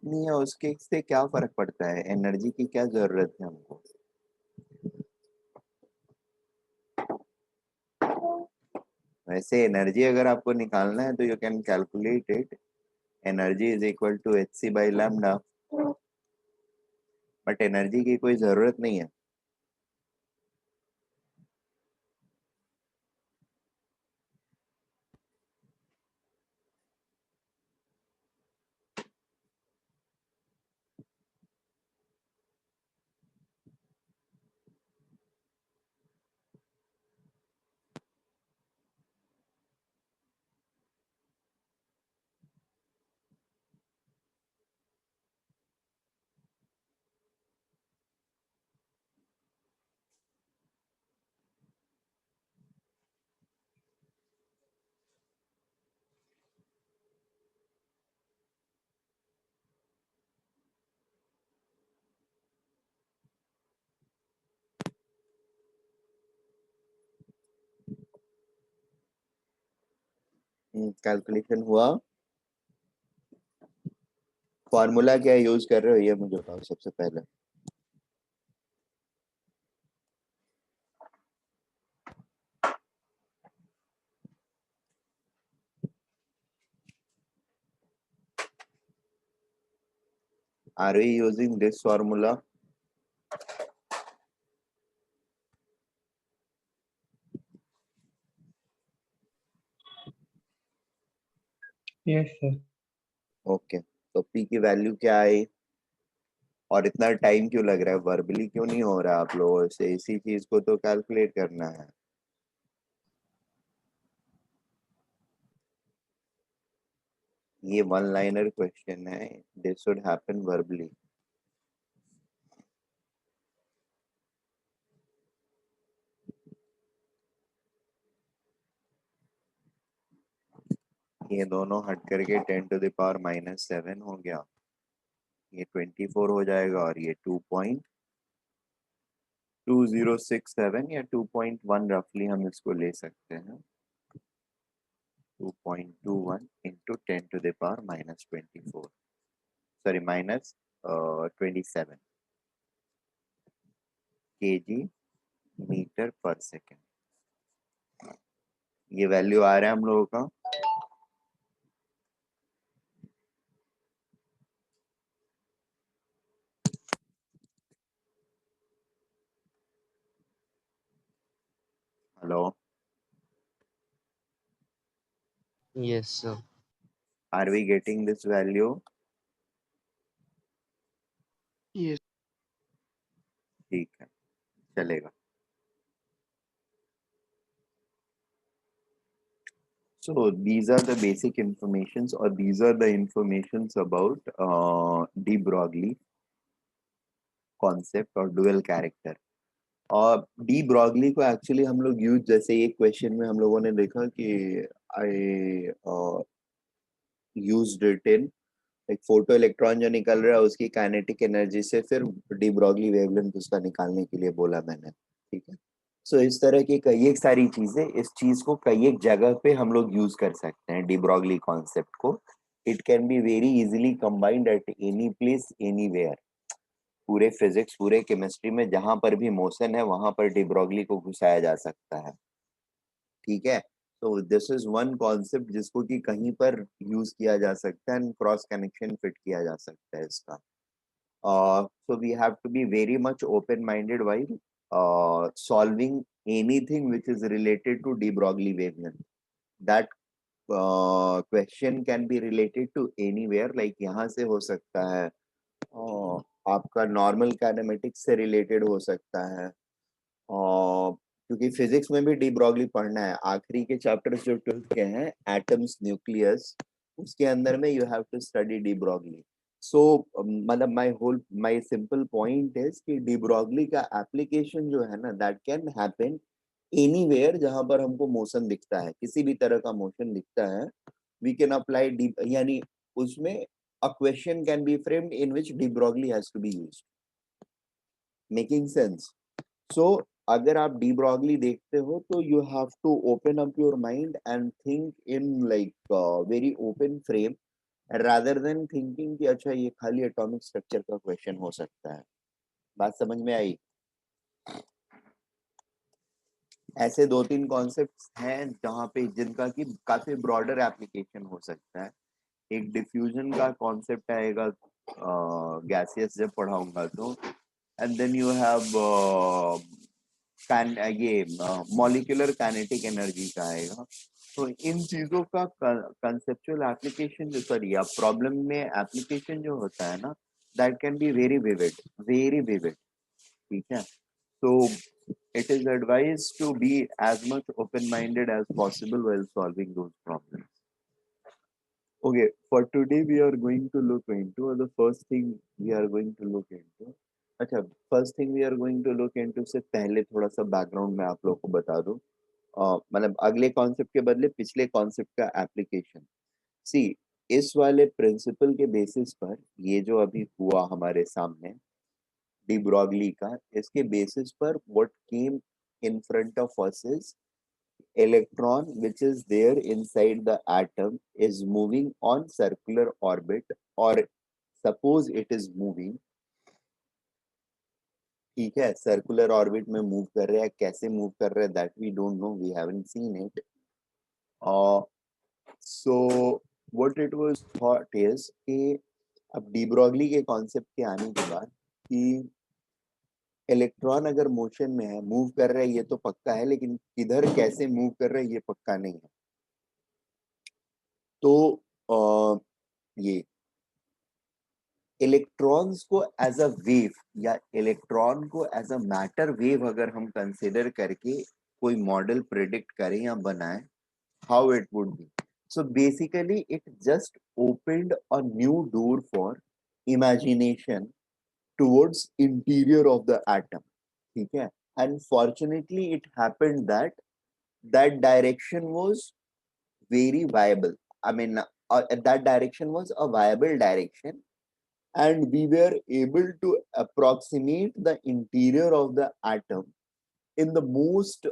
नहीं है, उसके से क्या फर्क पड़ता है, एनर्जी की क्या जरूरत है हमको। वैसे एनर्जी अगर आपको निकालना है तो you can calculate it, energy is equal to h c by lambda, but energy की कोई जरूरत नहीं है। कैलकुलेशन हुआ। फॉर्मूला क्या यूज कर रहे हो ये मुझे बताओ सबसे पहले। Are we using this formula? Yes sir. Okay, तो पी की वैल्यू क्या आई और इतना टाइम क्यों लग रहा है, वर्बली क्यों नहीं हो रहा है आप लोगों से, इसी चीज को तो कैलकुलेट करना है। ये वन लाइनर क्वेश्चन है, दिस शुड हैपन वर्बली। ये दोनों हट करके 10⁻⁻⁷ हो गया, ये 24 हो जाएगा और ये 2.2067 या 2.1 रफली हम इसको ले सकते हैं। 2.21 into 10⁻⁻24, sorry -27 kg metre per second. ये वैल्यू आ रहा है हम लोगों का। Hello, Yes, sir. Are we getting this value? Yes. ठीक है, चलेगा। So these are the basic informations, or these are the informations about de Broglie concept और dual character। और डी ब्रॉगली को एक्चुअली हम लोग यूज, जैसे एक क्वेश्चन में हम लोगों ने देखा कि आई यूज्ड इट इन एक फोटो इलेक्ट्रॉन जो निकल रहा है उसकी काइनेटिक एनर्जी से फिर डी ब्रॉगली वेवलेंथ उसका निकालने के लिए बोला मैंने, ठीक है। सो इस तरह की कई एक सारी चीजें, इस चीज को कई एक जगह पे हम लोग यूज कर सकते हैं, डी ब्रॉगली कॉन्सेप्ट को। It can be very easily combined at any place anywhere. पूरे फिजिक्स, पूरे केमिस्ट्री में जहां पर भी मोशन है वहां पर डी ब्रॉगली को घुसाया जा सकता है, ठीक है। तो दिस इज वन कॉन्सेप्ट जिसको कि कहीं पर यूज किया जा सकता है एंड क्रॉस कनेक्शन फिट किया जा सकता है इसका। So we have to be very much open-minded while solving anything which is related to de Broglie wavelength. That question can be related to anywhere, like यहाँ से हो सकता है, आपका नॉर्मल काइनेमेटिक्स से रिलेटेड हो सकता है, क्योंकि फिजिक्स में भी डी ब्रॉगली पढ़ना है। आखिरी के चैप्टर्स जो 12th के हैं, एटम्स, न्यूक्लियस, उसके अंदर में you have to study de Broglie. So मतलब माय सिंपल पॉइंट इज कि डी ब्रॉगली का एप्लीकेशन जो है ना, दैट कैन हैपन एनीवेयर जहां पर हमको मोशन दिखता है, किसी भी तरह का मोशन दिखता है, वी कैन अप्लाई डी, यानी उसमें a question can be framed in which de Broglie has to be used, making sense? सो अगर आप डी ब्रॉगली देखते हो तो you have to open up your mind and think in like very open frame, rather than thinking कि अच्छा ये खाली atomic structure का क्वेश्चन हो सकता है। बात समझ में आई? ऐसे 2-3 कॉन्सेप्ट्स हैं जहाँ पे जिनका कि काफी ब्रॉडर एप्लीकेशन हो सकता है। एक डिफ्यूजन का कॉन्सेप्ट आएगा गैसियस जब पढ़ाऊंगा तो, एंड देन यू हैव ये मॉलिक्यूलर काइनेटिक एनर्जी का आएगा। तो इन चीजों का कंसेप्चुअल एप्लीकेशन जो सॉरी या प्रॉब्लम में एप्लीकेशन जो होता है ना, that can be very vivid, ठीक है। So it is advised to be as much open-minded as possible while solving those problems. Okay, for today we are going to look into the first thing we are going to look into. अच्छा, first thing we are going to look into से पहले थोड़ा सा background में आप लोगों को बता दूं। मतलब अगले कॉन्सेप्ट के बदले पिछले कॉन्सेप्ट का एप्लीकेशन। सी, इस वाले प्रिंसिपल के बेसिस पर ये जो अभी हुआ हमारे सामने डी ब्रॉगली का, इसके बेसिस पर what came in front of us is electron which is there inside the atom is moving on circular orbit, or suppose it is moving, ठीक है, सर्कुलर ऑर्बिट में मूव कर रहा है। कैसे मूव कर रहा है that we don't know, we haven't seen it. So what it was thought is कि अब डी ब्रॉगली के कॉन्सेप्ट के आने के बाद कि इलेक्ट्रॉन अगर मोशन में है, मूव कर रहा है, ये तो पक्का है, लेकिन किधर कैसे मूव कर रहा है ये पक्का नहीं है। तो ये इलेक्ट्रॉन्स को एज अ वेव या इलेक्ट्रॉन को एज अ मैटर वेव अगर हम कंसिडर करके कोई मॉडल प्रिडिक्ट करें या बनाएं, how it would be. So basically it just opened a new door for imagination towards interior of the atom, ठीक है। And fortunately it happened that that direction was very viable. I mean, that direction was a viable direction, and we were able to approximate the interior of the atom in the most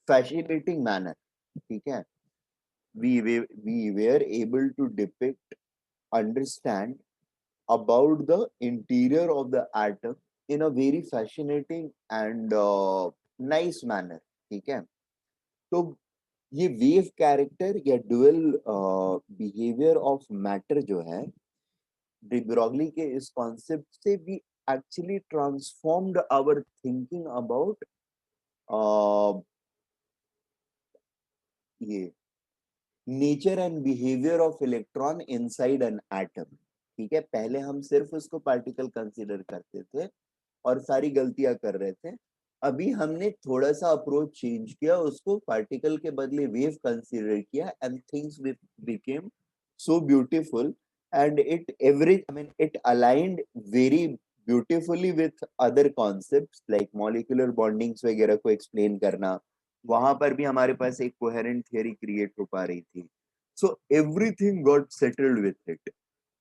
fascinating manner. ठीक है, we were able to depict, understand about the interior of the atom in a very fascinating and nice manner, ठीक है। तो ये wave character या dual behaviour of matter जो है de Broglie के इस कॉन्सेप्ट से we actually transformed our thinking about ये nature and behaviour of electron inside an atom, ठीक है। पहले हम सिर्फ उसको पार्टिकल कंसीडर करते थे और सारी गलतियां कर रहे थे। अभी हमने थोड़ा सा अप्रोच चेंज किया, उसको पार्टिकल के बदले वेव कंसीडर किया, and things became so beautiful, and it every I mean it aligned very beautifully with other concepts like molecular bondings वगैरह को एक्सप्लेन करना। वहां पर भी हमारे पास एक कोहेरेंट थियरी क्रिएट हो पा रही थी। So everything got settled with it,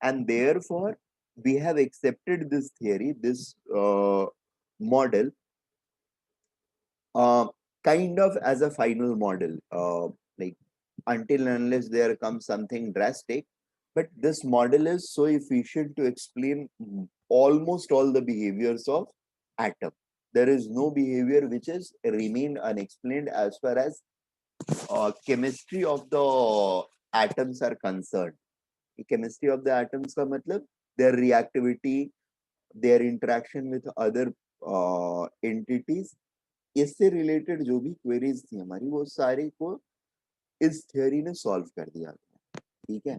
and therefore we have accepted this theory, this model, kind of as a final model, like until and unless there comes something drastic, but this model is so efficient to explain almost all the behaviors of atom. There is no behavior which is remained unexplained as far as chemistry of the atoms are concerned. Chemistry of the atoms का मतलब their reactivity, their interaction with other entities, इससे related जो भी queries थी हमारी वो सारी को इस थियोरी ने सॉल्व कर दिया, ठीक है।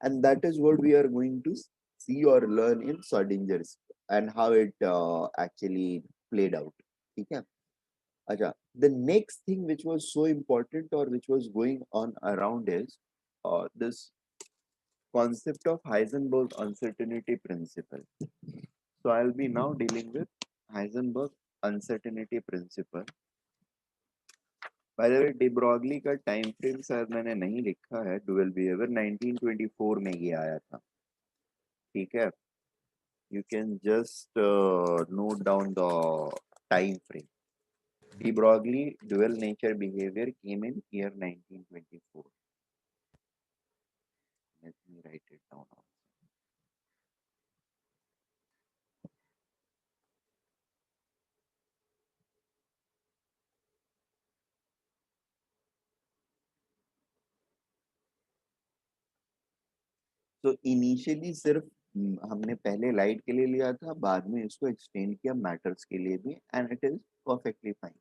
And that is what we are going to see और learn in Schrödinger's and how it actually played out, ठीक है। अच्छा, the next thing which was so important or which was going on around is this concept of Heisenberg uncertainty principle. So I'll be now dealing with Heisenberg uncertainty principle. By the way D Broglie का time frame शायद मैंने नहीं लिखा है, dual behaviour 1924 में ये आया था, ठीक है। You can just note down the time frame. De Broglie dual nature behaviour came in year 1924। Let me write it down. तो इनिशियली सिर्फ हमने पहले लाइट के लिए लिया था, बाद में इसको एक्सटेंड किया मैटर्स के लिए भी, and it is perfectly fine.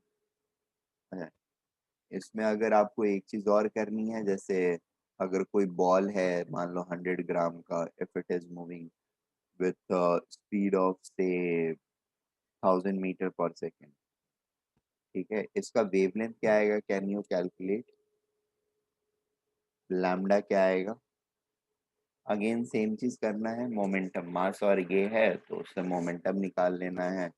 इसमें अगर आपको एक चीज और करनी है, जैसे अगर कोई बॉल है मान लो 100 ग्राम का, if it is moving with speed of से 1000 मीटर पर सेकेंड, ठीक है, इसका वेवलेंथ क्या आएगा, कैन यू कैलकुलेट? लैम्डा क्या आएगा? अगेन सेम चीज करना है, मोमेंटम मास और ये है तो उससे मोमेंटम निकाल लेना है,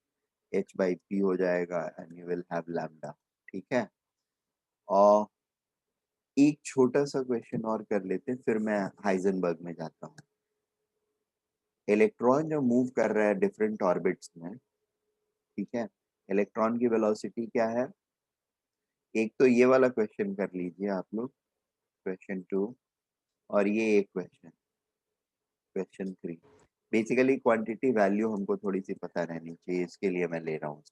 h/p हो जाएगा and you will have lambda. ठीक है, और एक छोटा सा क्वेश्चन और कर लेते हैं, फिर मैं हाइजेनबर्ग में जाता हूँ। इलेक्ट्रॉन जो मूव कर रहा है डिफरेंट ऑर्बिट्स में, ठीक है, इलेक्ट्रॉन की वेलोसिटी क्या है? एक तो ये वाला क्वेश्चन कर लीजिए आप लोग, क्वेश्चन 2, और ये एक question, question 3। Basically quantity value हमको थोड़ी सी पता रहनी चाहिए, इसके लिए मैं ले रहा हूँ।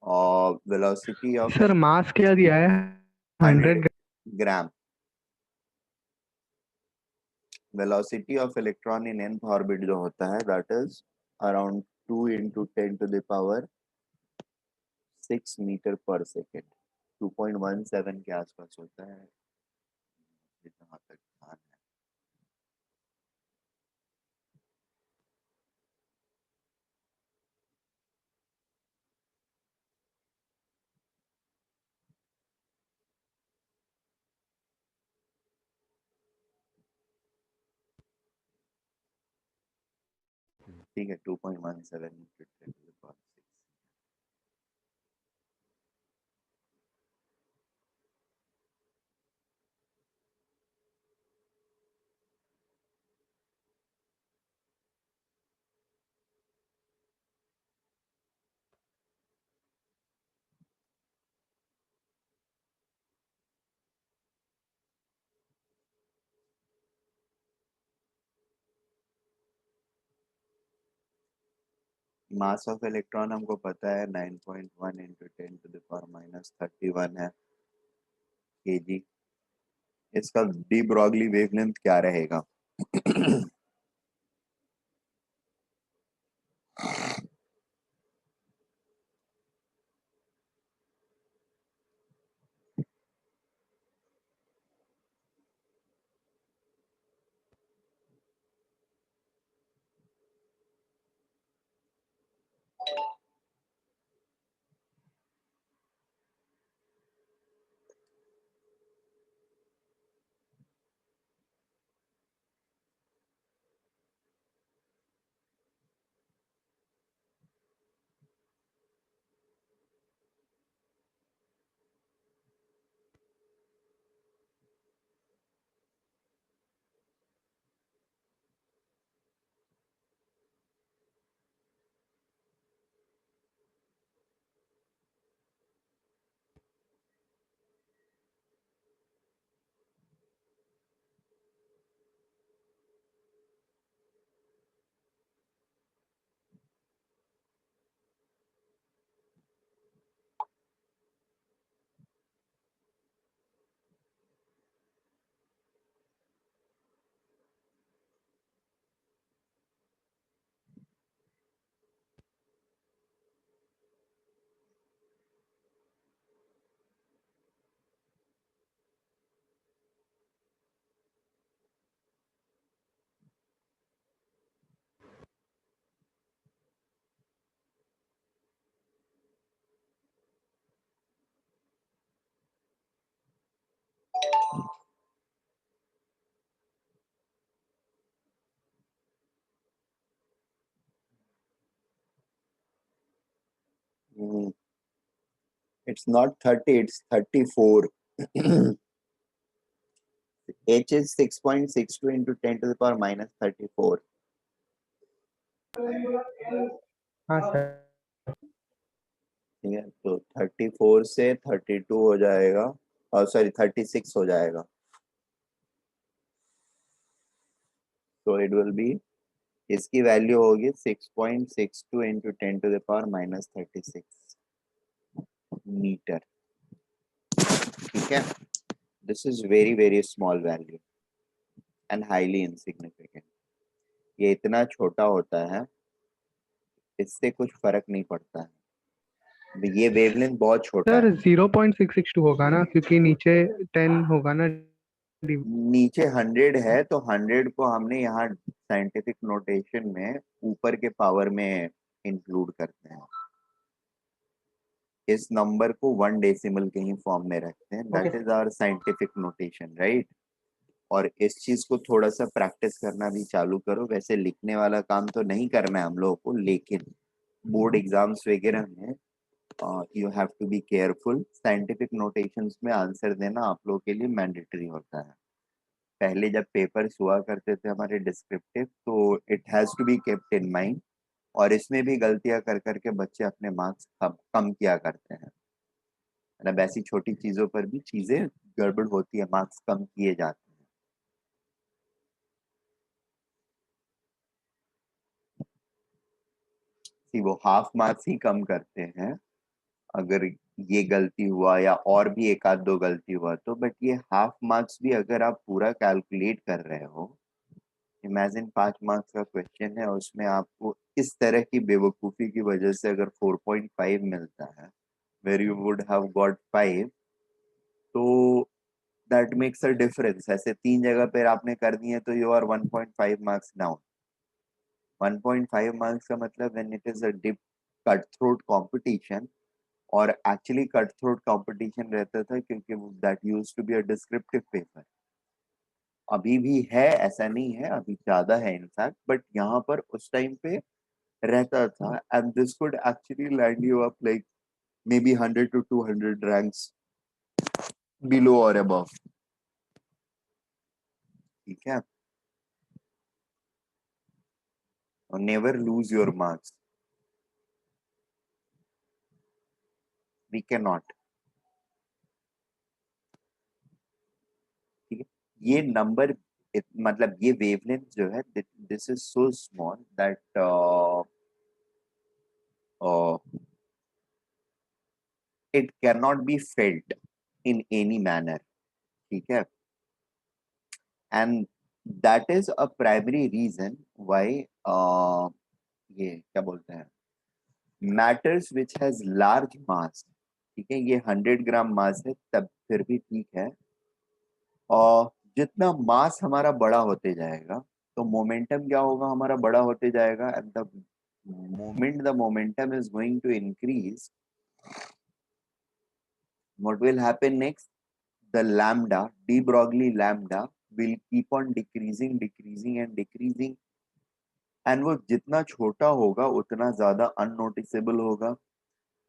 और वेलोसिटी ऑफ सर मास क्या दिया है? 100 gram. Velocity of electron in nth orbit जो होता है दैट इज अराउंड 2 × 10⁶मीटर/सेकेंड, 2.17 के आसपास होता है जहाँ तक ध्यान है। ठीक है, 2.17 × 10⁶। मास ऑफ इलेक्ट्रॉन हमको पता है 9.1 × 10⁻31 है kg। इसका डी ब्रॉगली वेवलेंथ क्या रहेगा? It's not 30, it's 34. H is 6.62 into 10⁻⁻34. हाँ सर। ठीक है, तो 34 से 32 हो जाएगा, और सॉरी 36 हो जाएगा। तो इट विल बी, इसकी वैल्यू होगी 6.62 इंटू 10⁻⁻36 मीटर। ठीक है, this is very very small value and highly insignificant. ये इतना छोटा होता है, इससे कुछ फर्क नहीं पड़ता है। ये वेवलेंथ बहुत छोटा सर है। 0.662 होगा ना, क्योंकि नीचे 10 होगा ना। नीचे 100 है तो 100 को हमने यहाँ साइंटिफिक नोटेशन में ऊपर के पावर में इंक्लूड करते हैं। इस नंबर को 1 डेसिमल के ही फॉर्म में रखते हैं, that is our scientific notation, right. और इस चीज को थोड़ा सा प्रैक्टिस करना भी चालू करो। वैसे लिखने वाला काम तो नहीं करना है हम लोगों को, लेकिन बोर्ड एग्जाम्स वगैरह में you have to be careful. Scientific notations में आंसर देना आप लोगों के लिए मैंडेटरी होता है। पहले जब पेपर्स हुआ करते थे हमारे डिस्क्रिप्टिव, तो it has to be kept in mind. और इसमें भी गलतियां कर करके बच्चे अपने मार्क्स कम किया करते हैं। मतलब ऐसी छोटी चीजों पर भी चीजें गड़बड़ होती है, मार्क्स कम किए जाते हैं। वो हाफ मार्क्स ही कम करते हैं अगर ये गलती हुआ या और भी एक आध दो गलती हुआ तो। बट ये हाफ मार्क्स भी अगर आप पूरा कैलकुलेट कर रहे हो, इमेजिन 5 मार्क्स का क्वेश्चन है, उसमें आपको इस तरह की बेवकूफी की वजह से अगर 4.5 मिलता है where you would have got 5, तो दैट मेक्स अ डिफरेंस। ऐसे 3 जगह पर आपने कर दिए तो you are 1.5 marks down. 1.5 marks का मतलब when it is a deep cut throat competition, और एक्चुअली कट थ्रोट कॉम्पिटिशन रहता था क्योंकि that used to be a descriptive paper. अभी भी है, ऐसा नहीं है, अभी ज्यादा है इनफैक्ट, बट यहाँ पर उस टाइम पे रहता था। And this could actually land you up like maybe 100 to 200 ranks below और अबव। ठीक है, और never lose your marks, we can not. ठीक है, ये नंबर, मतलब ये वेवलेंथ जो है, this is so small that it cannot be felt in any manner. ठीक है, and that is a primary reason why ये क्या बोलते हैं, matters which has large mass, ठीक है, ये 100 ग्राम मास है तब फिर भी ठीक है। और जितना मास हमारा बड़ा होते जाएगा तो मोमेंटम क्या होगा, हमारा बड़ा होते जाएगा। And the moment the momentum is going to increase, what will happen next, the lambda, de Broglie lambda will keep on decreasing and decreasing, and वो जितना छोटा होगा उतना ज्यादा अननोटिसेबल होगा।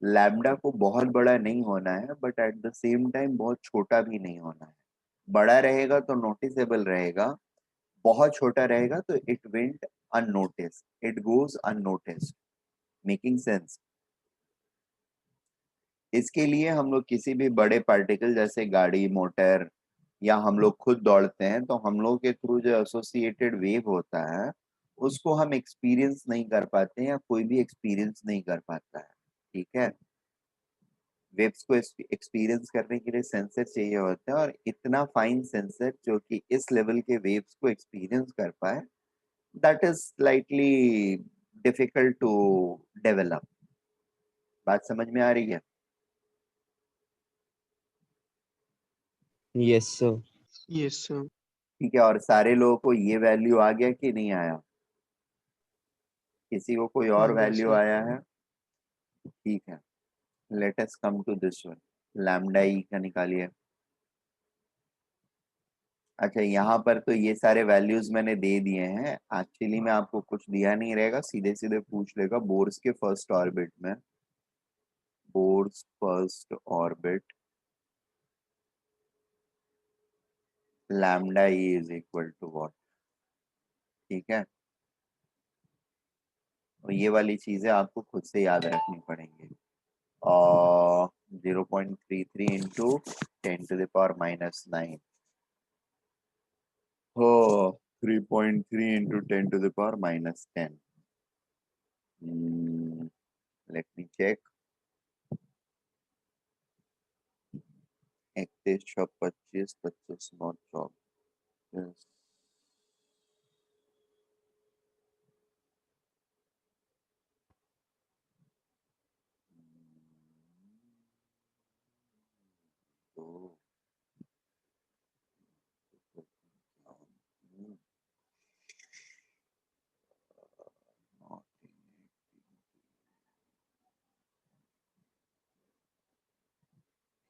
लैम्डा को बहुत बड़ा नहीं होना है, but at the same time बहुत छोटा भी नहीं होना है। बड़ा रहेगा तो नोटिसेबल रहेगा, बहुत छोटा रहेगा तो it went unnoticed, it goes unnoticed. Making sense? इसके लिए हम लोग किसी भी बड़े पार्टिकल जैसे गाड़ी, मोटर, या हम लोग खुद दौड़ते हैं तो हम लोग के थ्रू जो एसोसिएटेड वेव होता है उसको हम एक्सपीरियंस नहीं कर पाते हैं, या कोई भी एक्सपीरियंस नहीं कर पाता है। ठीक है, वेव्स को एक्सपीरियंस करने के लिए सेंसर चाहिए होता है, और इतना फाइन सेंसर जो कि इस लेवल के वेव्स को एक्सपीरियंस कर पाए, that is slightly difficult to develop. बात समझ में आ रही है? Yes, sir. Yes, sir. ठीक है, और सारे लोगों को ये वैल्यू आ गया कि नहीं आया? किसी को कोई और Yes, वैल्यू sir. आया है? ठीक है, let us come to this one. Lambda E का निकालिए। अच्छा, यहाँ पर तो ये सारे वैल्यूज मैंने दे दिए हैं। एक्चुअली में आपको कुछ दिया नहीं रहेगा, सीधे सीधे पूछ लेगा बोर्स के फर्स्ट ऑर्बिट में, Bohr's first orbit lambda e is equal to what. ठीक है, और ये वाली चीजें आपको खुद से याद रखनी पड़ेंगी। और 0.33 इंटू 10⁻⁹ हो 3.3 into 10 to the power minus 10. Let me check. 31, 25, 25 नौ 24. तो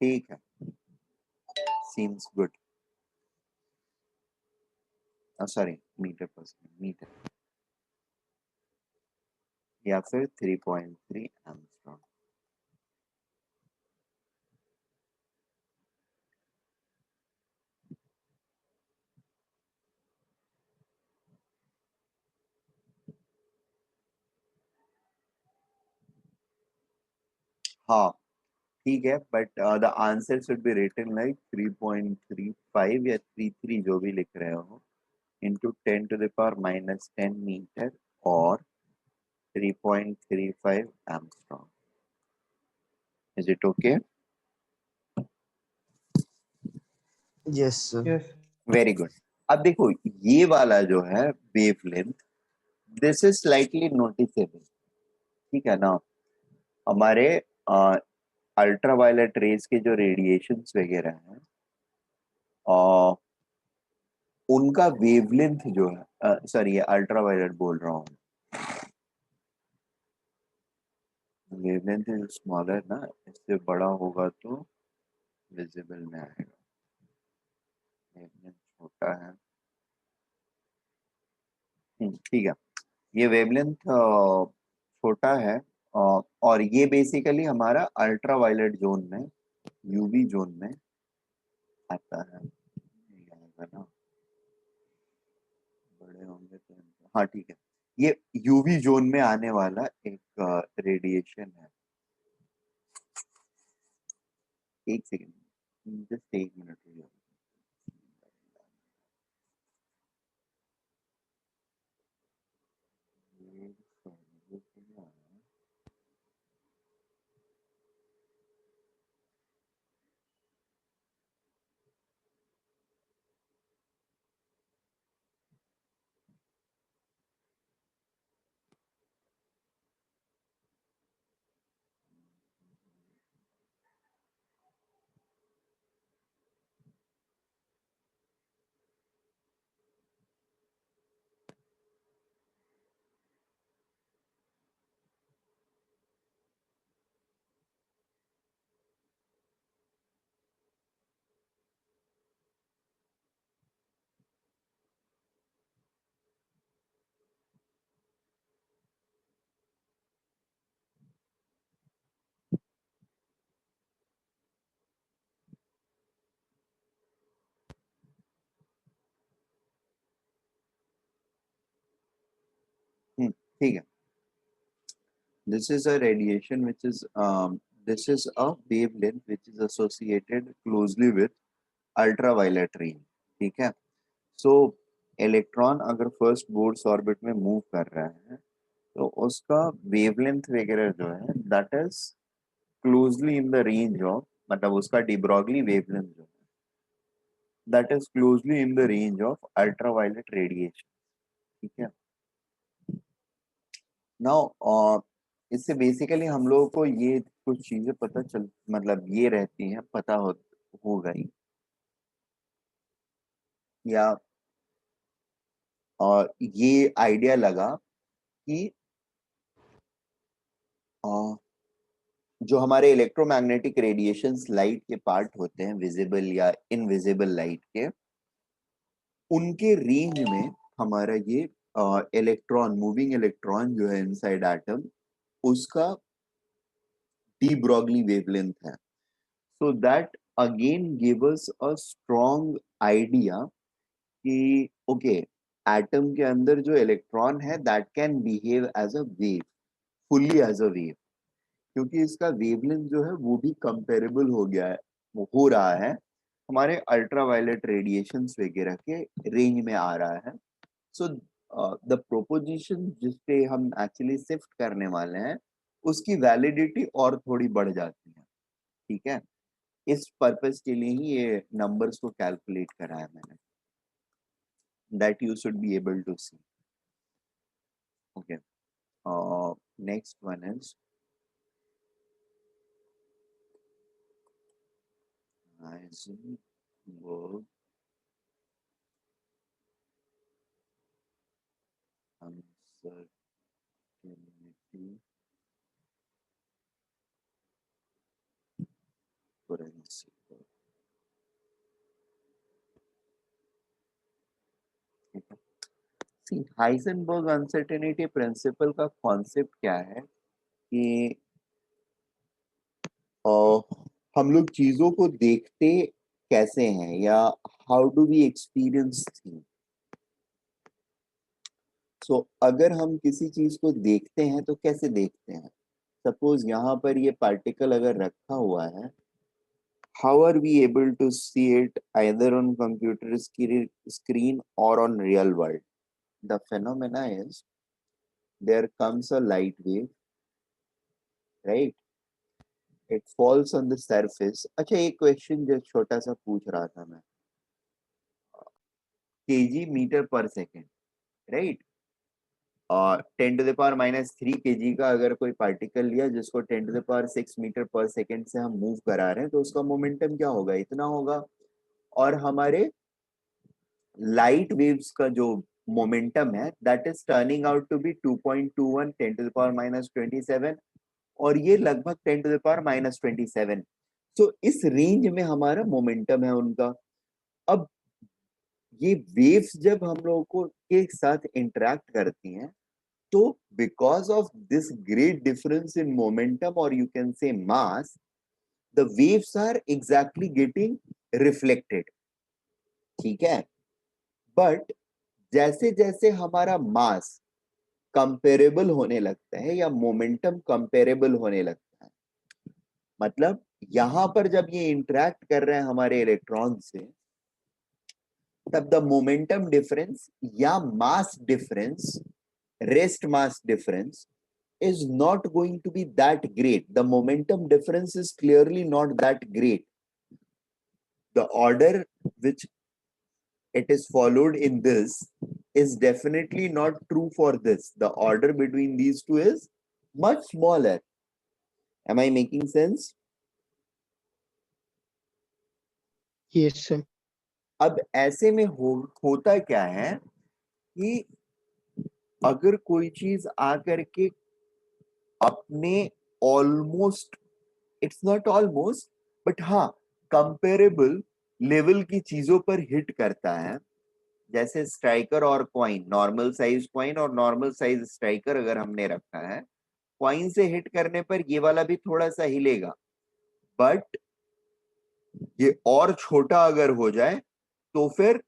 ठीक है, seems good. Sorry, metre per second, metre या फिर 3.3 एंगस्ट्रॉम. हाँ ठीक है, but the answer should be written like 3.35 या 33 जो भी लिख रहे हो into 10 to the power minus 10 meter or 3.35 Armstrong. Is it okay? Yes, sir. Yes Very good. अब देखो ये वाला जो है wavelength, this is slightly noticeable. ठीक है ना. हमारे अल्ट्रावायलेट रेज के जो रेडिएशंस वगैरह हैं, उनका वेवलेंथ जो है, सॉरी ये अल्ट्रावायलेट बोल रहा हूँ, वेवलेंथ इज स्मॉलर ना, इससे बड़ा होगा तो विजिबल में आएगा. वेवलेंथ छोटा है. ठीक है, ये वेवलेंथ छोटा है, और ये बेसिकली हमारा अल्ट्रावायलेट जोन में, यूवी जोन में आता है. ये आएगा ना, बड़े होंगे तो हाँ ठीक है, ये यूवी जोन में आने वाला एक रेडिएशन है. एक सेकेंड, जस्ट एक मिनट. ठीक है. This is a radiation which is this is a wavelength which is associated closely with ultraviolet range. ठीक है. So इलेक्ट्रॉन अगर फर्स्ट बोर्ड्स ऑर्बिट में मूव कर रहा है तो उसका वेवलेंथ वगैरह जो है that is closely in the range of, मतलब उसका डिब्रॉगली वेवलेंथ जो है that is closely in the range of ultraviolet radiation. ठीक है. नाउ इससे बेसिकली हम लोगों को ये कुछ चीजें पता चल, मतलब ये रहती हैं, पता हो गई, या और ये आइडिया लगा कि जो हमारे इलेक्ट्रोमैग्नेटिक रेडिएशंस लाइट के पार्ट होते हैं, विजिबल या इनविजिबल लाइट के, उनके रेंज में हमारा ये इलेक्ट्रॉन, मूविंग इलेक्ट्रॉन जो है इनसाइड एटम, उसका डी ब्रॉगली वेवलेंथ है. So that again give us a strong idea कि ओके, एटम के अंदर जो इलेक्ट्रॉन है that can behave as a wave, fully as a wave, क्योंकि इसका वेवलेंथ जो है वो भी कंपेरेबल हो गया है, वो हो रहा है हमारे अल्ट्रावायलेट रेडिएशंस वगैरह के रेंज में आ रहा है. सो द प्रोपोजिशन जिस पे हम एक्चुअली शिफ्ट करने वाले हैं उसकी वैलिडिटी और थोड़ी बढ़ जाती है, ठीक है। इस पर्पस के लिए ही ये नंबर्स को कैलकुलेट करा है मैंने, that you should be able to see. Okay, next one is Heisenberg uncertainty principle। Heisenberg uncertainty principle का कॉन्सेप्ट क्या है कि हम लोग चीजों को देखते कैसे हैं या how do we experience thing. So अगर हम किसी चीज को देखते हैं तो कैसे देखते हैं, सपोज यहाँ पर ये पार्टिकल अगर रखा हुआ है, how are we able to see it either on computer screen or on real world? The phenomena is there comes a light wave, right? It falls on the surface। अच्छा, एक question जो छोटा सा पूछ रहा था मैं, kg metre per second, right, और 10⁻³ kg का अगर कोई पार्टिकल लिया जिसको 10⁻6 मीटर पर सेकेंड से हम मूव करा रहे हैं तो उसका मोमेंटम क्या होगा, इतना होगा। और हमारे लाइट वेव्स का जो मोमेंटम है that is turning out to be 2.21 10⁻27, और ये लगभग 10⁻27। तो इस रेंज में हमारा मोमेंटम है उनका। अब ये वेव्स जब हम लोगों को के साथ इंटरेक्ट करती हैं तो because of this great difference in momentum और you can say mass, the waves are exactly getting reflected, ठीक है। बट जैसे जैसे हमारा मास कंपेरेबल होने लगता है या मोमेंटम कंपेरेबल होने लगता है, मतलब यहां पर जब ये इंटरेक्ट कर रहे हैं हमारे इलेक्ट्रॉन से, तब द मोमेंटम डिफरेंस या mass difference, rest mass difference is not going to be that great. The momentum difference is clearly not that great. The order which it is followed in this is definitely not true for this. The order between these two is much smaller. Am I making sense? Yes, sir. अब ऐसे में होता क्या है कि अगर कोई चीज आकर के अपने almost, it's not almost but हाँ कंपेरेबल लेवल की चीजों पर हिट करता है, जैसे स्ट्राइकर और कॉइन, नॉर्मल साइज कॉइन और नॉर्मल साइज स्ट्राइकर अगर हमने रखा है, कॉइन से हिट करने पर ये वाला भी थोड़ा सा हिलेगा, बट ये और छोटा अगर हो जाए तो फिर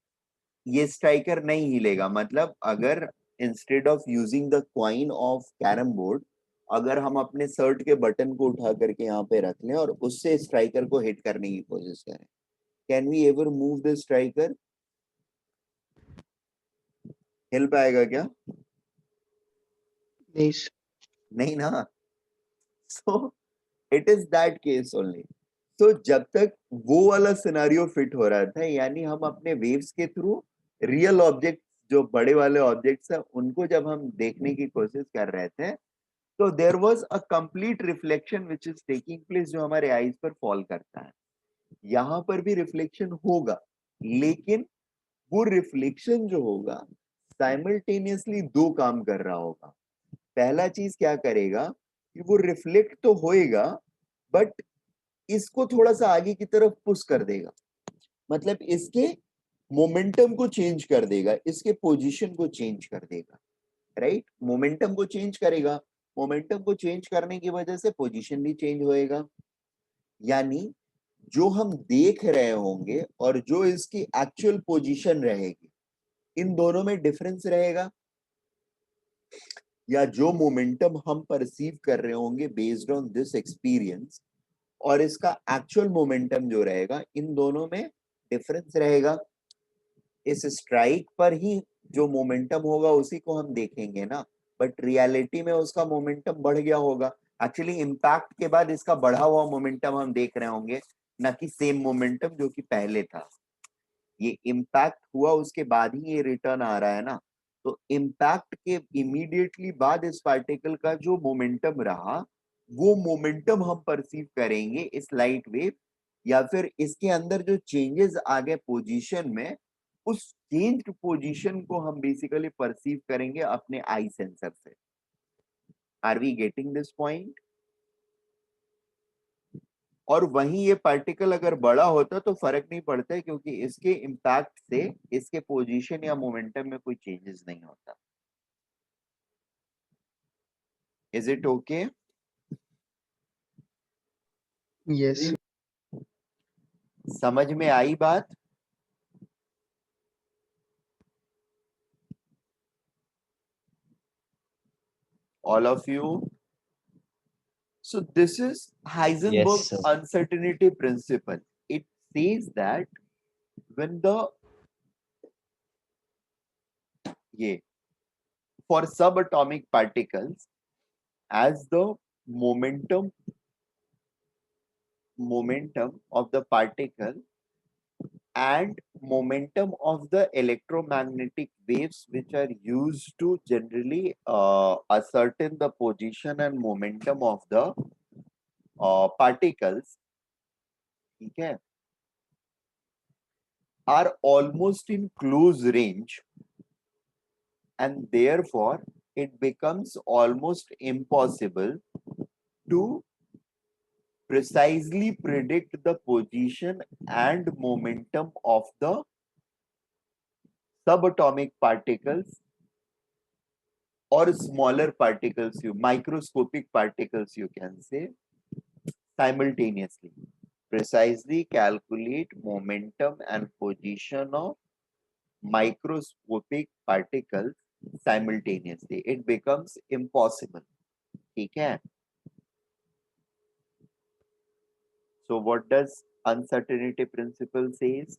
ये स्ट्राइकर नहीं हिलेगा। मतलब अगर instead of using the coin of carrom board, अगर हम अपने शर्ट के बटन को उठा करके यहाँ पे रख लें और उससे स्ट्राइकर को हिट करने की कोशिश करें, can we ever move the striker? हिल पाएगा क्या? नहीं sir. नहीं ना। So it is that case only. तो जब तक वो वाला सिनेरियो फिट हो रहा था, यानी हम अपने वेव्स के थ्रू रियल ऑब्जेक्ट, जो बड़े वाले ऑब्जेक्ट्स हैं उनको जब हम देखने की कोशिश कर रहे थे, तो there was a complete reflection which is taking place, जो हमारे आईज पर फॉल करता है। यहाँ पर भी रिफ्लेक्शन होगा, लेकिन वो रिफ्लेक्शन जो होगा साइमल्टेनियसली दो काम कर रहा होगा। पहला चीज क्या करेगा कि वो रिफ्लेक्ट तो होएगा बट इसको थोड़ा सा आगे की तरफ पुश कर देगा, मतलब इसके मोमेंटम को चेंज कर देगा, इसके पोजीशन को चेंज कर देगा, राइट। मोमेंटम को चेंज करेगा, मोमेंटम को चेंज करने की वजह से पोजीशन भी चेंज होएगा, यानी जो हम देख रहे होंगे और जो इसकी एक्चुअल पोजीशन रहेगी, इन दोनों में डिफरेंस रहेगा, या जो मोमेंटम हम परसीव कर रहे होंगे बेस्ड ऑन दिस एक्सपीरियंस और इसका एक्चुअल मोमेंटम जो रहेगा, इन दोनों में डिफरेंस रहेगा। इस स्ट्राइक पर ही जो मोमेंटम होगा उसी को हम देखेंगे ना, बट रियलिटी में उसका मोमेंटम बढ़ गया होगा। एक्चुअली इम्पैक्ट के बाद इसका बढ़ा हुआ मोमेंटम हम देख रहे होंगे, ना कि सेम मोमेंटम जो कि पहले था। ये इम्पैक्ट हुआ उसके बाद ही ये रिटर्न आ रहा है ना, तो इम्पैक्ट के इमीडिएटली बाद इस पार्टिकल का जो मोमेंटम रहा, वो मोमेंटम हम परसीव करेंगे इस लाइट वेव, या फिर इसके अंदर जो चेंजेस आ गए पोजीशन में, उस चेंज्ड पोजीशन को हम बेसिकली परसीव करेंगे अपने आई सेंसर से। Are we getting this point? और वहीं ये पार्टिकल अगर बड़ा होता तो फर्क नहीं पड़ता है, क्योंकि इसके इम्पैक्ट से इसके पोजीशन या मोमेंटम में कोई चेंजेस नहीं होता। Is it okay? Yes. समझ में आई बात? All of you? So this is Heisenberg Yes, sir. uncertainty principle. It says that when the ये for subatomic particles, as the momentum of the particle and momentum of the electromagnetic waves which are used to generally ascertain the position and momentum of the particles, ठीक है, are almost in close range, and therefore it becomes almost impossible to precisely predict the position and momentum of the subatomic particles or smaller particles, you microscopic particles you can say, simultaneously. Precisely calculate momentum and position of microscopic particles simultaneously. It becomes impossible. ठीक है? So what does uncertainty principle says?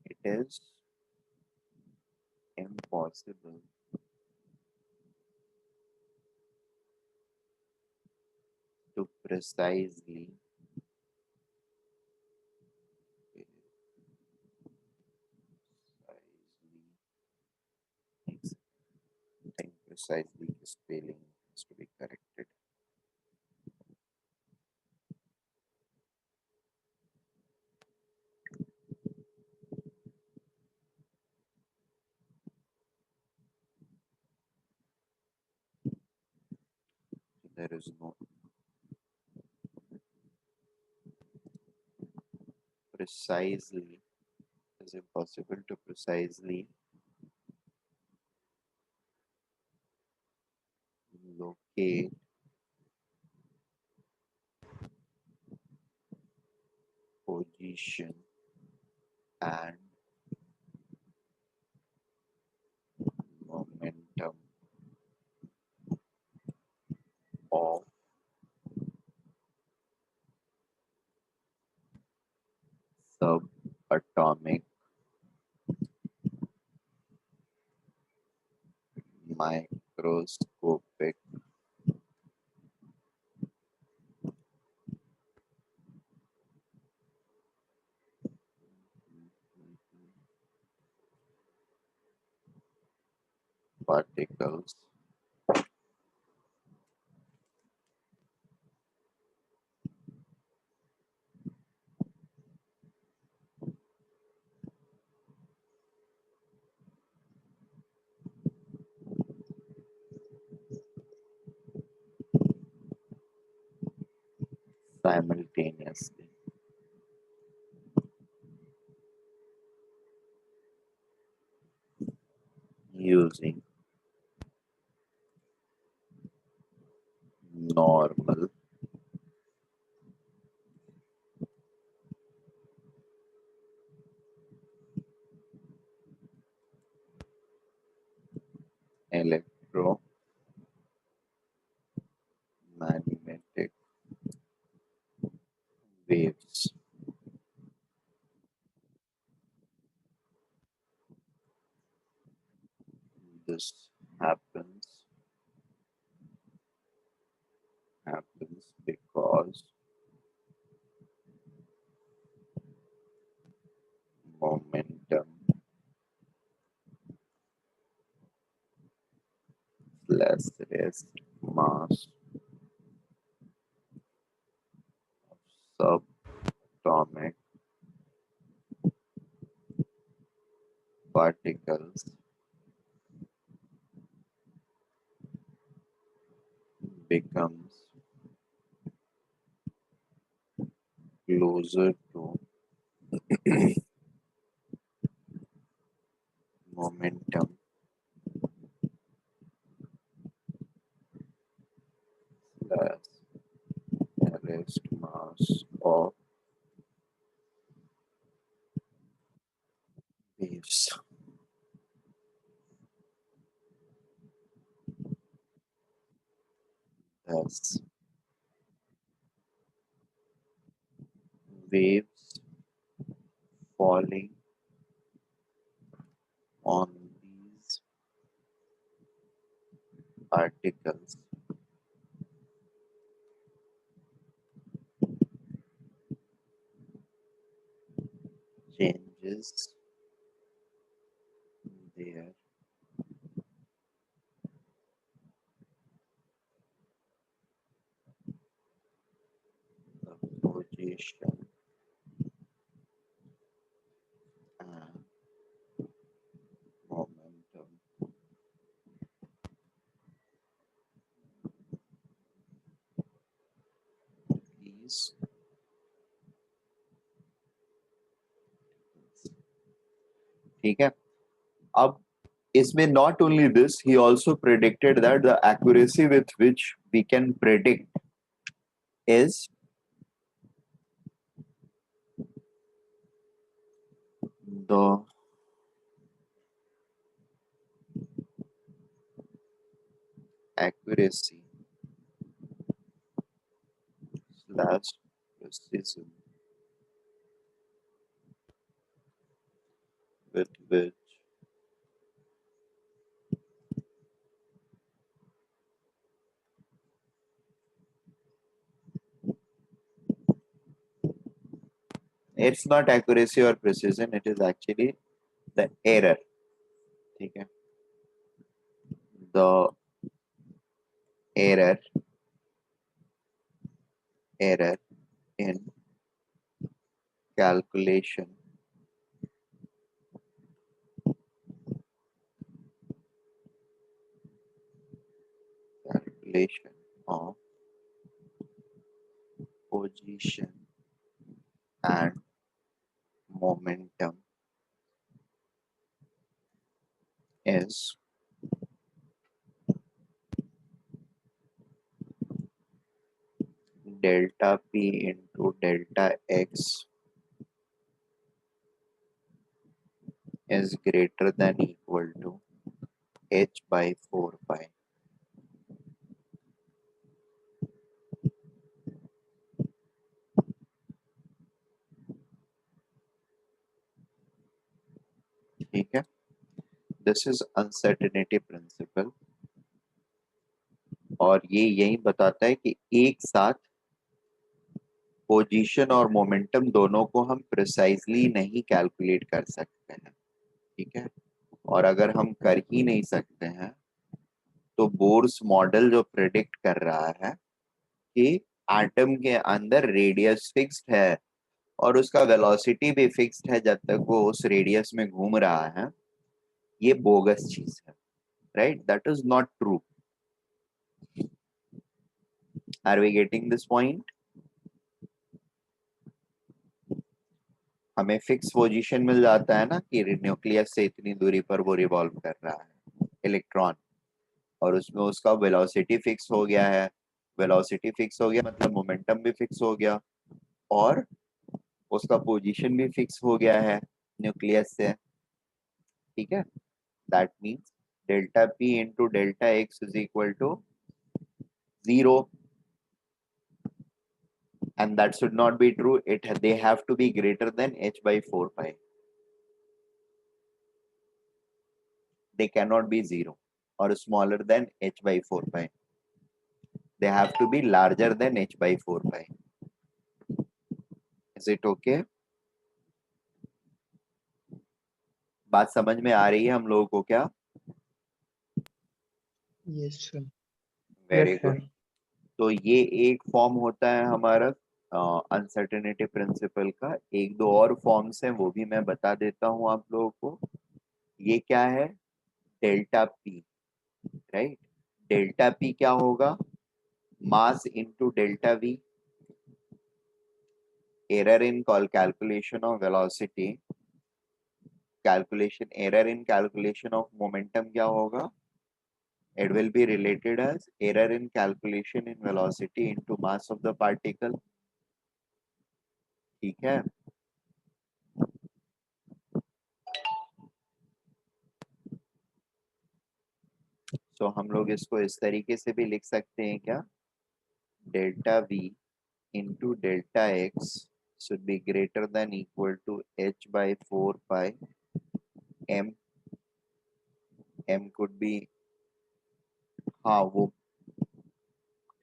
It is impossible to precisely I think precisely spelling has to be corrected. There is no precisely. It is impossible to precisely locate position and momentum of subatomic microscopic particles simultaneously. Using normal electromagnetic waves. this happens because momentum plus rest mass of subatomic particles becomes closer to momentum plus rest mass of waves. Thus, waves falling on these particles changes their position and momentum is ठीक है अब इसमें not only this he also predicted that the accuracy with which we can predict is the accuracy slash precision with which it's not accuracy or precision it is actually the error ठीक है the error in calculation of position and momentum is delta p into delta x is greater than equal to h by 4 pi ठीक है this is uncertainty principle और ये यही बताता है कि एक साथ पोजीशन और मोमेंटम दोनों को हम प्रिसाइजली नहीं कैलकुलेट कर सकते हैं ठीक है और अगर हम कर ही नहीं सकते हैं तो बोर्स मॉडल जो प्रेडिक्ट कर रहा है कि एटम के अंदर रेडियस फिक्स्ड है और उसका वेलोसिटी भी फिक्स्ड है जब तक वो उस रेडियस में घूम रहा है ये बोगस चीज है right that is not true are we getting this point हमें फिक्स पोजीशन मिल जाता है ना कि न्यूक्लियस से इतनी दूरी पर वो रिवॉल्व कर रहा है इलेक्ट्रॉन और उसमें उसका वेलोसिटी फिक्स हो गया है वेलोसिटी फिक्स हो गया मतलब मोमेंटम भी फिक्स हो गया और उसका पोजीशन भी फिक्स हो गया है न्यूक्लियस से ठीक है that means delta P into delta x is equal to 0 and that should not be true they have to be greater than h by 4 pi they cannot be 0 or smaller than h by 4 pi. They have to be larger than h by 4 pi. Is it okay? बात समझ में आ रही है हम लोगों को क्या? Yes, sir. Very Yes, good. sir. तो ये एक फॉर्म होता है हमारा अनसर्टेनिटी प्रिंसिपल का. एक दो और फॉर्म्स हैं वो भी मैं बता देता हूँ आप लोगों को. ये क्या है? Delta P. Right. Delta P क्या होगा? Mass into delta we. Error in calculation of velocity. Calculation error in calculation of momentum क्या होगा? It will be related as error in calculation in velocity into mass of the particle. ठीक है. So हम लोग इसको इस तरीके से भी लिख सकते हैं क्या? Delta v into delta x should be greater than equal to h by 4 pi m. m could be, हाँ वो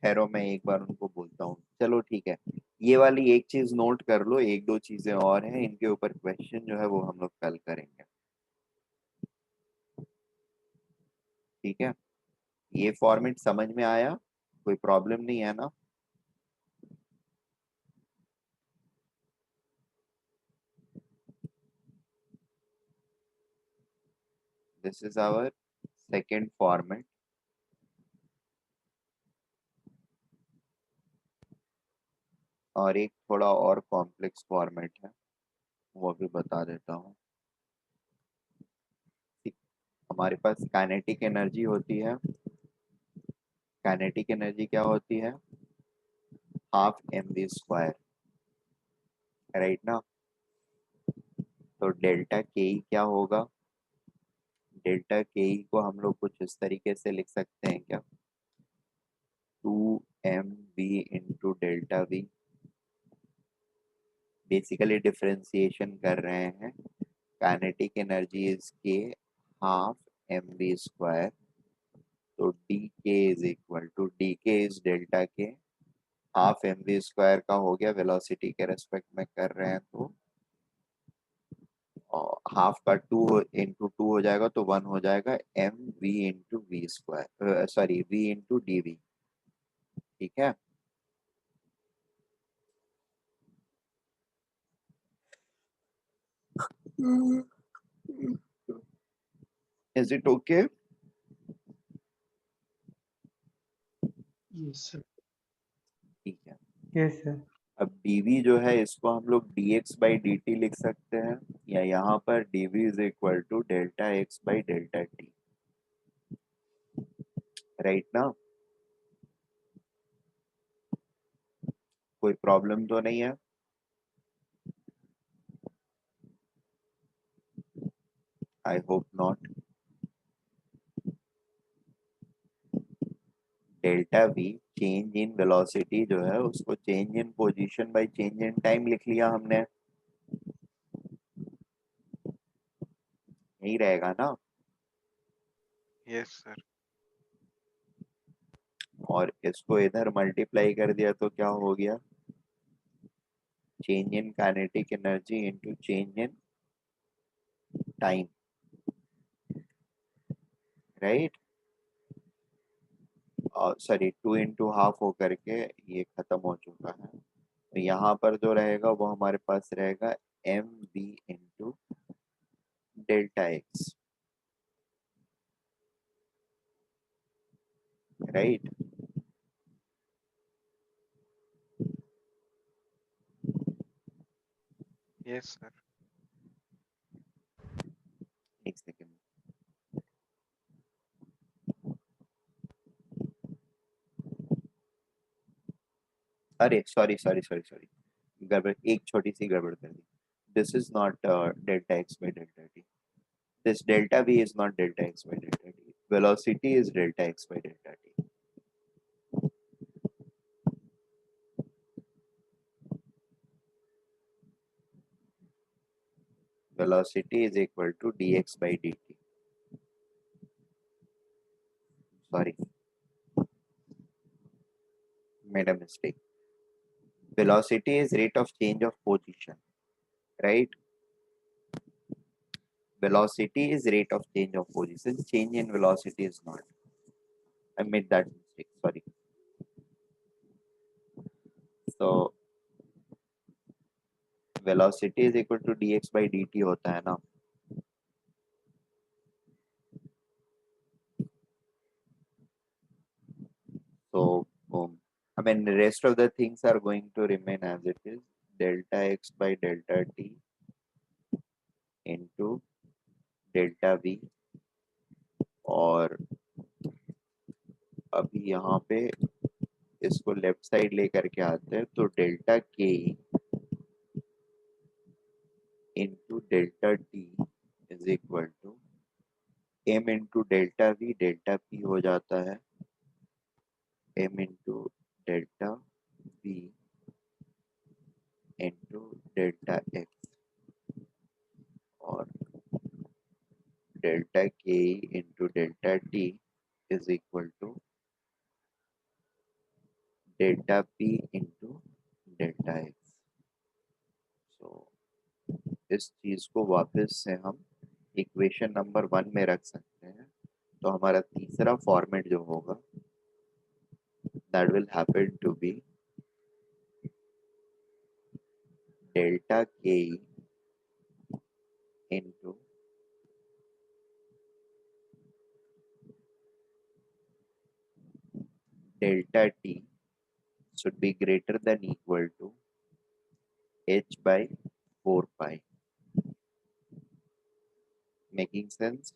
ठहरो मैं एक बार उनको बोलता हूँ. चलो ठीक है. ये वाली एक चीज नोट कर लो. एक दो चीजें और हैं इनके ऊपर क्वेश्चन जो है वो हम लोग कल करेंगे. ठीक है. ये फॉर्मेट समझ में आया? कोई प्रॉब्लम नहीं है ना? This is our second format. और एक थोड़ा और कॉम्प्लेक्स फॉर्मेट है वो भी बता देता हूँ. हमारे पास काइनेटिक एनर्जी होती है. काइनेटिक एनर्जी क्या होती है? Half m v square. Right ना? तो डेल्टा के ई क्या होगा? डेल्टा के ई को हम लोग कुछ इस तरीके से लिख सकते हैं क्या? 2mv into delta we. Basically differentiation कर रहे हैं. काइनेटिक एनर्जी इज के हाफ एम वी स्क्वायर. तो डी के इज इक्वल टू, डी के इज डेल्टा के, हाफ एम वी स्क्वायर का हो गया. वेलोसिटी के रेस्पेक्ट में कर रहे हैं तो हाफ का 2 इंटू 2 हो जाएगा तो 1 हो जाएगा. M we into v square, sorry v into d v. ठीक है. Is it okay? Yes, sir. ठीक है. Yes, sir. अब dv जो है इसको हम लोग dx बाई dt लिख सकते हैं, या यहाँ पर dv is equal to delta x by delta t. Right ना? कोई प्रॉब्लम तो नहीं है? I hope not. Delta v change in velocity जो है उसको change in position by change in time लिख लिया हमने. यही रहेगा ना? Yes sir. और इसको इधर मल्टीप्लाई कर दिया तो क्या हो गया? Change in kinetic energy into change in time. Right. Sorry 2 into half हो करके ये खत्म हो चुका है. तो यहाँ पर जो रहेगा वो हमारे पास रहेगा M we into delta X. Right. Yes sir. एक सेकेंड. अरे सॉरी सॉरी सॉरी सॉरी, गड़बड़, एक छोटी सी गड़बड़ कर दी. This is not delta x by delta T. This delta v is not delta x by delta t. Velocity is delta x by delta t. Velocity is equal to dx by dt. sorry, made a mistake. Velocity is rate of change of position, right? Velocity is rate of change of position. Change in velocity is not. I made that mistake, sorry. So velocity is equal to dx by dt होता है ना. So I mean, the rest of the things are going to remain as it is. Delta x by delta t into delta v, और अभी यहाँ पे इसको left side लेकर के आते हैं तो delta K into delta T is equal to M into delta V, delta P हो जाता है M into delta V into delta X, और delta K into delta T is equal to delta P into delta X. So इस चीज को वापस से हम इक्वेशन नंबर 1 में रख सकते हैं. तो हमारा तीसरा फॉर्मेट जो होगा that will happen to be delta k into delta t should be greater than equal to h by 4 pi. Making sense?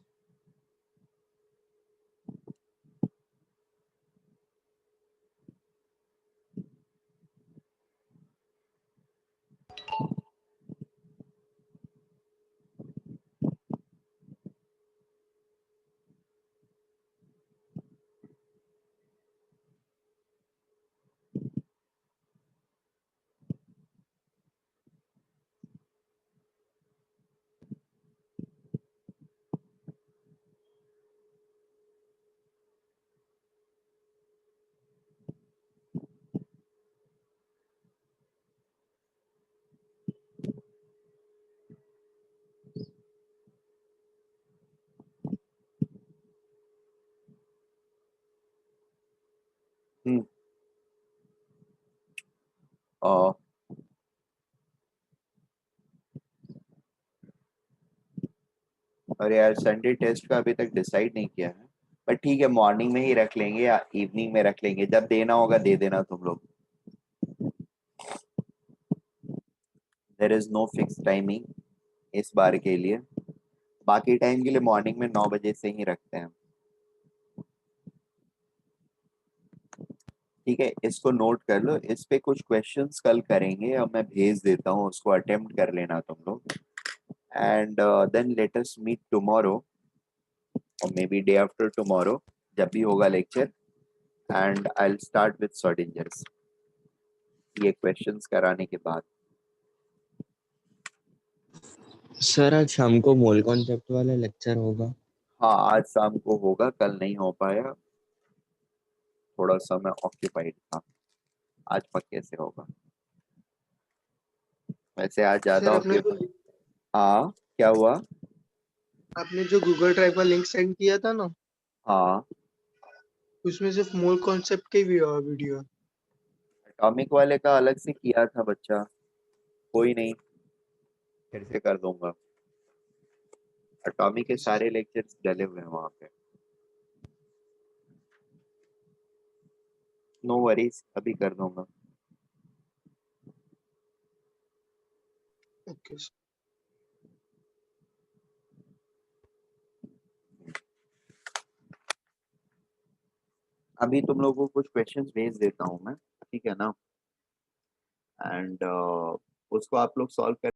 Uh, और यार संडे टेस्ट का अभी तक डिसाइड नहीं किया है, बट ठीक है मॉर्निंग में ही रख लेंगे या इवनिंग में रख लेंगे, जब देना होगा दे देना तुम लोग. There is no fix timing इस बार के लिए. बाकी टाइम के लिए मॉर्निंग में 9 बजे से ही रखते हैं. ठीक है, इसको नोट कर लो. इस पे कुछ क्वेश्चंस कल करेंगे और मैं भेज देता हूँ, उसको अटेम्प्ट कर लेना तुम लोग. And then let us meet tomorrow और may be day after tomorrow जब भी होगा lecture, and I will start with Schrödinger's ये क्वेश्चंस कराने के बाद. सर आज शाम को मोल कॉन्सेप्ट वाला लेक्चर होगा? हाँ आज शाम को होगा, कल नहीं हो पाया, थोड़ा सा मैं ऑक्यूपाइड था. आज पक्के से होगा. वैसे आज ज्यादा ऑक्यूपाइड. हाँ क्या हुआ? आपने जो गूगल ड्राइव का लिंक सेंड किया था ना, हाँ उसमें सिर्फ मोल कॉन्सेप्ट के वीडियो. एटॉमिक वाले का अलग से किया था बच्चा, कोई नहीं फिर से कर दूंगा. एटॉमिक के सारे लेक्चर्स डले हुए हैं वहाँ पे. नो वरीज, अभी कर दूंगा. ओके. अभी तुम लोगों को कुछ क्वेश्चंस भेज देता हूँ मैं, ठीक है ना, एंड उसको आप लोग सॉल्व कर